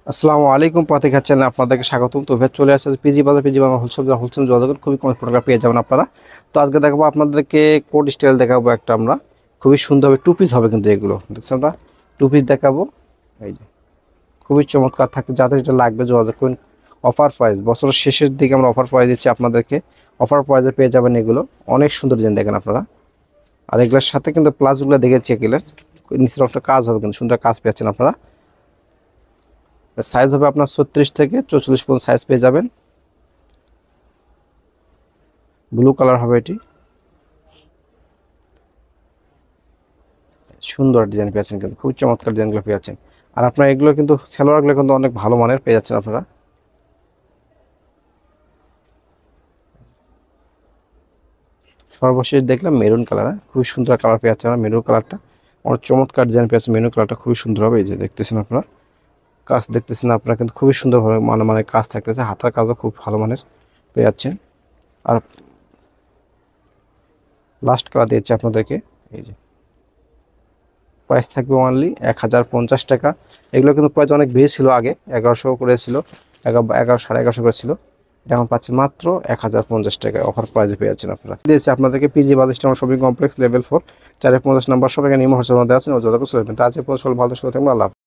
আসসালামু আলাইকুম, পথেঘাট চ্যানেলে আপনাদেরকে স্বাগতম। তো ভাই চলে আসছে পিজি বাজার, পিজি বাজার হোলসেল যোগাযোগ খুবই কম প্রোডাক্ট পেয়ে যাবেন আপনারা। তো আজকে দেখাবো আপনাদেরকে কোট স্টাইল দেখাবো একটা আমরা, খুবই সুন্দর হবে, টু পিস হবে কিন্তু এগুলো দেখছেন আমরা টু পিস দেখাবো। এই যে খুবই চমৎকার থাকতে, যাদের এটা লাগবে যোগাযোগ করুন। অফার প্রাইস, বছরের শেষের দিকে আমরা অফার প্রাইস দিচ্ছি আপনাদেরকে। অফার প্রাইসে পেয়ে যাবেন এগুলো, অনেক সুন্দর ডিজাইন দেখেন আপনারা। আর এগুলোর সাথে কিন্তু প্লাসগুলো দেখে চেক এলেন, নিচের একটা কাজ হবে কিন্তু সুন্দর কাজ পেয়েছেন আপনারা। সাইজ হবে আপনার 36 থেকে 44 পর্যন্ত সাইজ পেয়ে যাবেন। ব্লু কালার হবে এটি, সুন্দর ডিজাইন পেয়েছেন কিন্তু খুব চমৎকার ডিজাইনগুলো পেয়েছেন। আর আপনার এগুলো কিন্তু সালোয়ারগুলো কিন্তু অনেক ভালো মানের পেয়ে যাচ্ছেন আপনারা। সর্বশেষ দেখলাম মেরুন কালার, খুবই সুন্দর কালার পেয়ে যাচ্ছে। মেরুন কালারটা অনেক চমৎকার ডিজাইন পেয়েছে। মেরুন কালারটা খুবই সুন্দর হবে। এই যে দেখতেছেন আপনারা, কাজ দেখতেছেন আপনারা কিন্তু খুবই সুন্দরভাবে মানে কাজ থাকতেছে, হাতার কাজও খুব ভালো মানের পেয়ে যাচ্ছেন। আর লাস্ট কালার দিয়েছে আপনাদেরকে, এই যে প্রাইস থাকবে অনলি 1050 টাকা। এগুলো কিন্তু প্রাইস অনেক বেশি ছিল, আগে 1100 করে ছিল, 1100 সাড়ে 1100 করে ছিল। এটা এখন পাচ্ছেন মাত্র 1050 টাকায়, অফার প্রাইসে পেয়ে যাচ্ছেন আপনারা। দিয়েছি আপনাদেরকে পিজি বাজার স্ট্যান্ড শপিং কমপ্লেক্স লেভেল 4 450 নম্বর সব, এখানে নিমো হোসেন দেওয়া আছেন ও যত কিছু তা আছে ভালো থাকবেন। আল্লাহ।